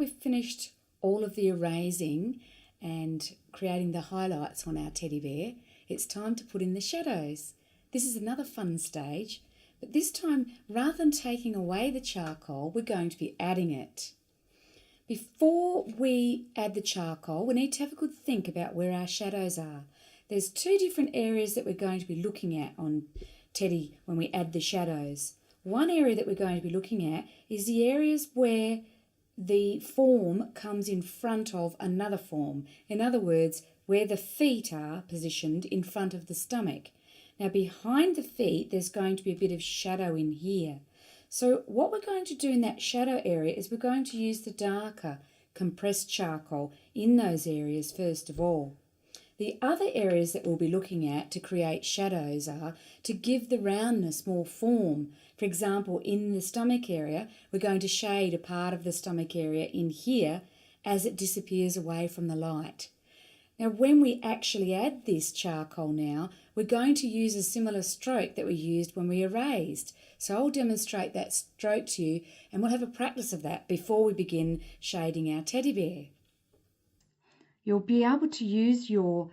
we've finished all of the erasing and creating the highlights on our teddy bear, it's time to put in the shadows. This is another fun stage, but this time, rather than taking away the charcoal, we're going to be adding it. Before we add the charcoal, we need to have a good think about where our shadows are. There's two different areas that we're going to be looking at on Teddy when we add the shadows. One area that we're going to be looking at is the areas where the form comes in front of another form. In other words, where the feet are positioned in front of the stomach. Now behind the feet there's going to be a bit of shadow in here. So what we're going to do in that shadow area is we're going to use the darker compressed charcoal in those areas first of all. The other areas that we'll be looking at to create shadows are to give the roundness more form. For example, in the stomach area, we're going to shade a part of the stomach area in here as it disappears away from the light. Now, when we actually add this charcoal now, we're going to use a similar stroke that we used when we erased. So I'll demonstrate that stroke to you and we'll have a practice of that before we begin shading our teddy bear. You'll be able to use your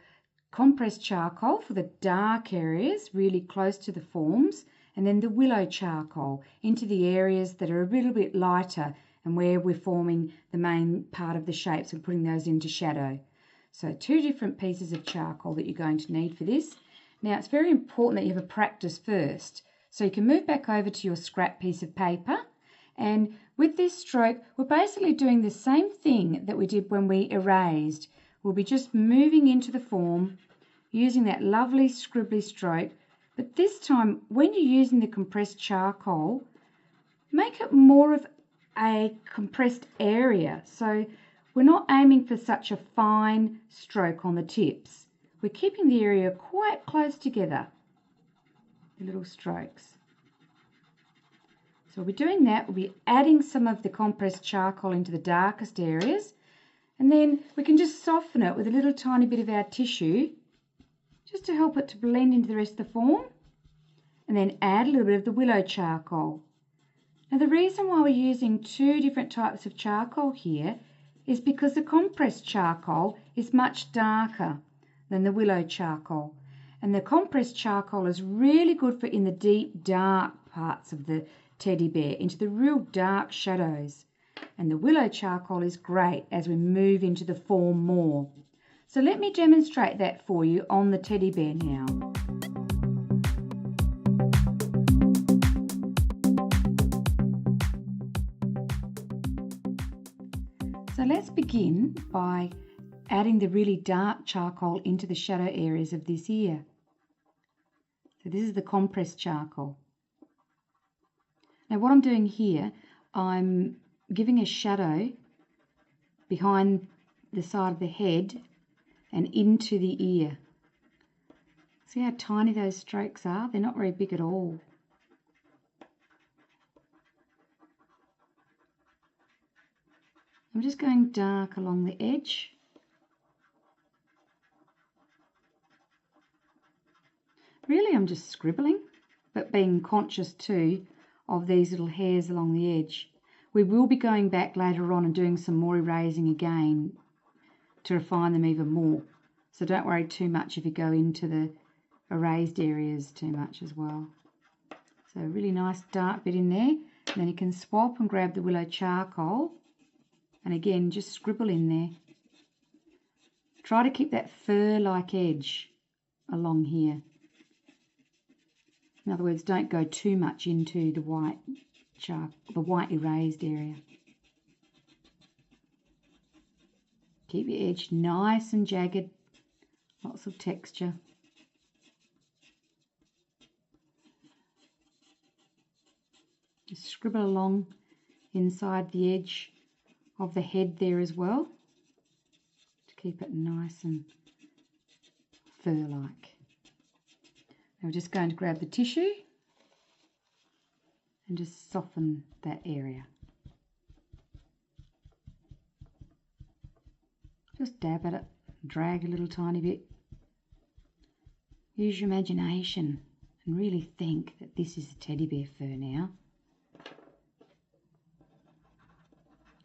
compressed charcoal for the dark areas really close to the forms, and then the willow charcoal into the areas that are a little bit lighter and where we're forming the main part of the shapes and putting those into shadow. So two different pieces of charcoal that you're going to need for this. Now it's very important that you have a practice first. So you can move back over to your scrap piece of paper, and with this stroke we're basically doing the same thing that we did when we erased. We'll be just moving into the form using that lovely scribbly stroke, but this time when you're using the compressed charcoal, make it more of a compressed area. So we're not aiming for such a fine stroke on the tips. We're keeping the area quite close together, the little strokes. So we'll be doing that. We'll be adding some of the compressed charcoal into the darkest areas, and then we can just soften it with a little tiny bit of our tissue just to help it to blend into the rest of the form, and then add a little bit of the willow charcoal. Now the reason why we're using two different types of charcoal here is because the compressed charcoal is much darker than the willow charcoal, and the compressed charcoal is really good for in the deep dark parts of the teddy bear, into the real dark shadows. And the willow charcoal is great as we move into the form more. So let me demonstrate that for you on the teddy bear now. So let's begin by adding the really dark charcoal into the shadow areas of this ear. So this is the compressed charcoal. Now what I'm doing here, I'm giving a shadow behind the side of the head and into the ear. See how tiny those strokes are? They're not very big at all. I'm just going dark along the edge. Really, I'm just scribbling, but being conscious too of these little hairs along the edge. We will be going back later on and doing some more erasing again to refine them even more. So don't worry too much if you go into the erased areas too much as well. So a really nice dark bit in there. And then you can swap and grab the willow charcoal and again just scribble in there. Try to keep that fur-like edge along here. In other words, don't go too much into the white erased area. Keep your edge nice and jagged, lots of texture. Just scribble along inside the edge of the head there as well to keep it nice and fur-like. Now we're just going to grab the tissue and just soften that area. Just dab at it, drag a little tiny bit. Use your imagination and really think that this is a teddy bear fur now.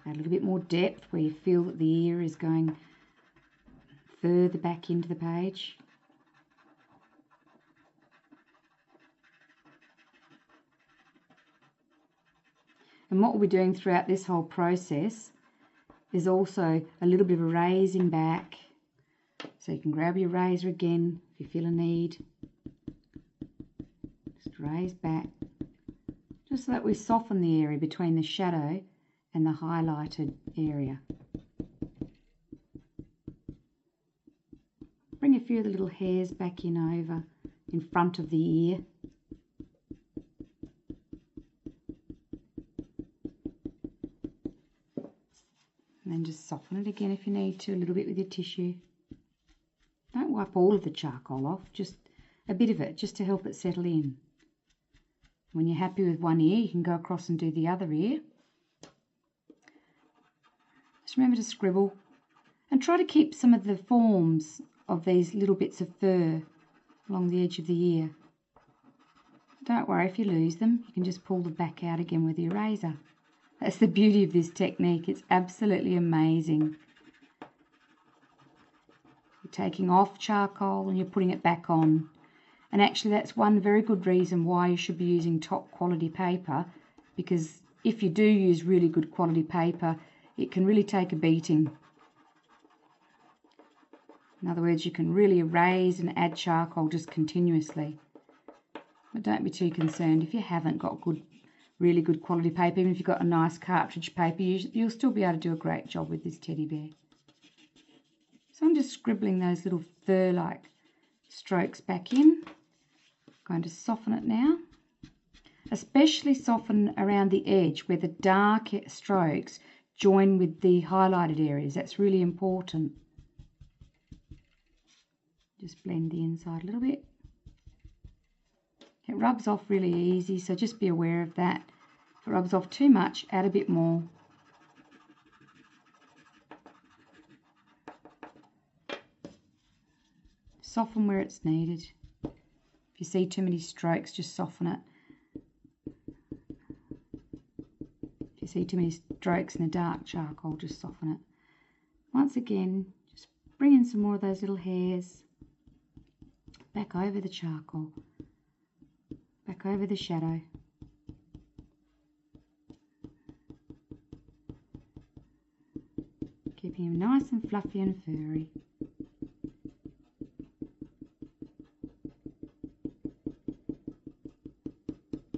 Add a little bit more depth where you feel that the ear is going further back into the page. And what we'll be doing throughout this whole process is also a little bit of erasing back. So you can grab your razor again if you feel a need. Just raise back, just so that we soften the area between the shadow and the highlighted area. Bring a few of the little hairs back in over in front of the ear. And then just soften it again if you need to, a little bit with your tissue. Don't wipe all of the charcoal off, just a bit of it, just to help it settle in. When you're happy with one ear, you can go across and do the other ear. Just remember to scribble and try to keep some of the forms of these little bits of fur along the edge of the ear. Don't worry if you lose them, you can just pull them back out again with your razor. That's the beauty of this technique, it's absolutely amazing. You're taking off charcoal and you're putting it back on. And actually that's one very good reason why you should be using top quality paper, because if you do use really good quality paper, it can really take a beating. In other words, you can really erase and add charcoal just continuously. But don't be too concerned if you haven't got really good quality paper. Even if you've got a nice cartridge paper, you'll still be able to do a great job with this teddy bear. So I'm just scribbling those little fur-like strokes back in. I'm going to soften it now. Especially soften around the edge where the dark strokes join with the highlighted areas. That's really important. Just blend the inside a little bit. It rubs off really easy, so just be aware of that. If it rubs off too much, add a bit more. Soften where it's needed. If you see too many strokes, just soften it. If you see too many strokes in the dark charcoal, just soften it. Once again, just bring in some more of those little hairs back over the charcoal, back over the shadow. Keeping him nice and fluffy and furry.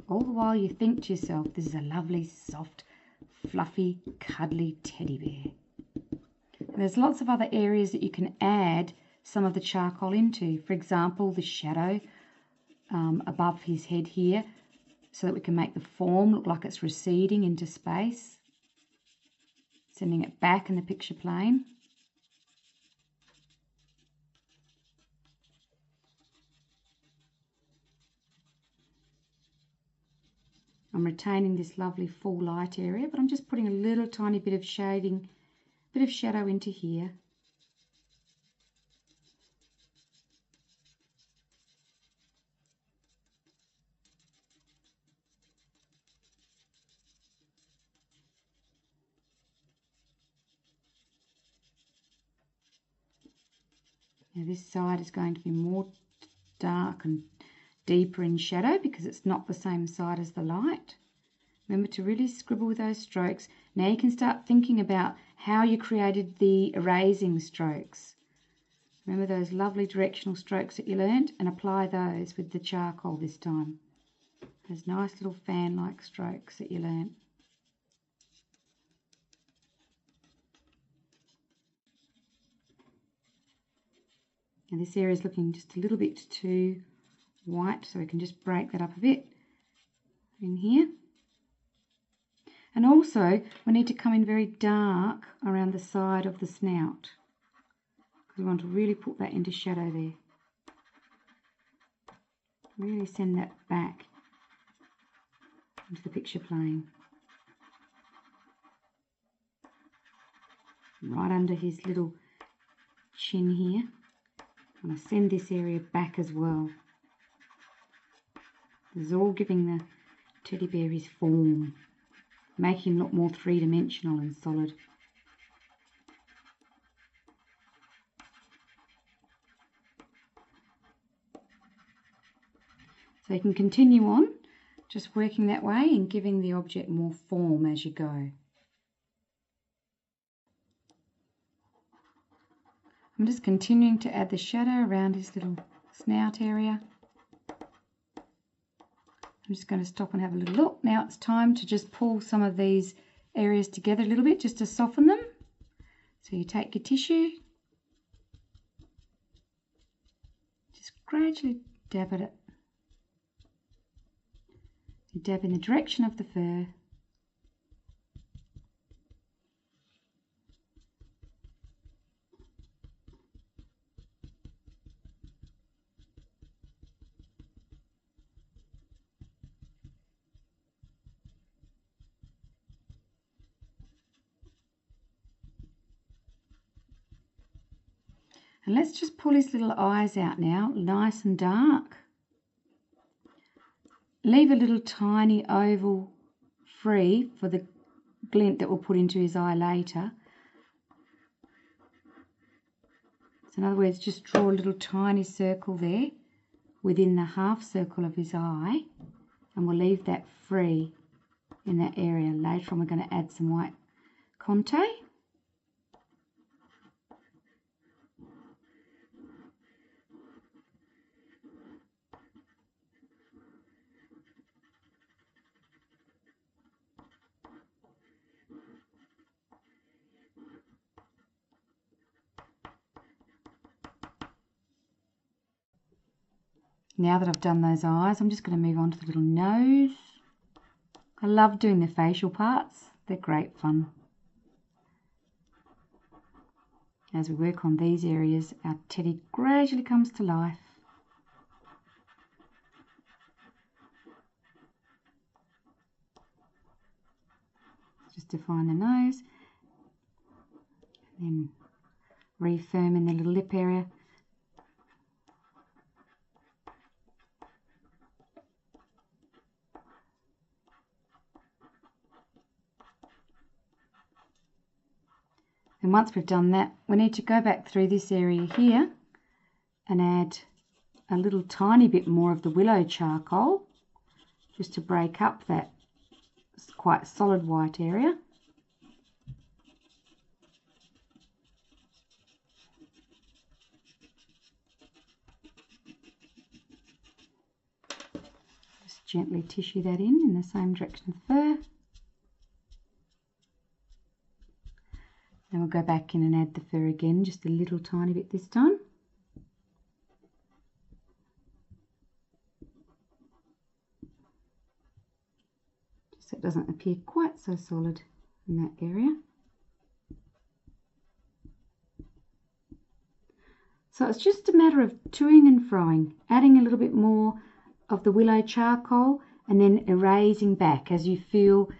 All the while you think to yourself, this is a lovely, soft, fluffy, cuddly teddy bear. And there's lots of other areas that you can add some of the charcoal into. For example, the shadow above his head here, so that we can make the form look like it's receding into space. Sending it back in the picture plane. I'm retaining this lovely full light area, but I'm just putting a little tiny bit of shading, bit of shadow into here. Now this side is going to be more dark and deeper in shadow because it's not the same side as the light. Remember to really scribble with those strokes. Now you can start thinking about how you created the erasing strokes. Remember those lovely directional strokes that you learnt, and apply those with the charcoal this time. Those nice little fan-like strokes that you learnt. Now this area is looking just a little bit too white, so we can just break that up a bit in here. And also we need to come in very dark around the side of the snout, because we want to really put that into shadow there. Really send that back into the picture plane. Right under his little chin here. I'm going to send this area back as well. This is all giving the teddy bear his form. making him look more three-dimensional and solid. So you can continue on, just working that way and giving the object more form as you go. I'm just continuing to add the shadow around his little snout area. I'm just going to stop and have a little look. Now it's time to just pull some of these areas together a little bit just to soften them. So you take your tissue, just gradually dab at it. You dab in the direction of the fur. And let's just pull his little eyes out now, nice and dark. Leave a little tiny oval free for the glint that we'll put into his eye later. So in other words, just draw a little tiny circle there within the half circle of his eye, and we'll leave that free in that area. Later on we're going to add some white conte. Now that I've done those eyes, I'm just going to move on to the little nose. I love doing the facial parts. They're great fun. As we work on these areas, our teddy gradually comes to life. Just define the nose, and then refirm in the little lip area. And once we've done that, we need to go back through this area here and add a little tiny bit more of the willow charcoal, just to break up that quite solid white area. Just gently tissue that in the same direction of the fur. Then we'll go back in and add the fur again, just a little tiny bit this time. Just so it doesn't appear quite so solid in that area. So it's just a matter of toing and froing, adding a little bit more of the willow charcoal and then erasing back as you feel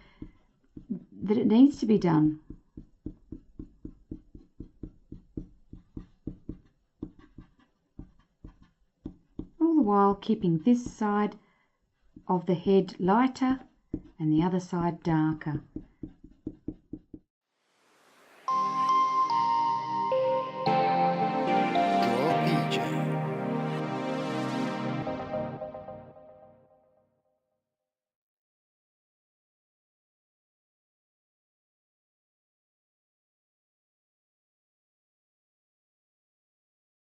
that it needs to be done. All the while keeping this side of the head lighter and the other side darker.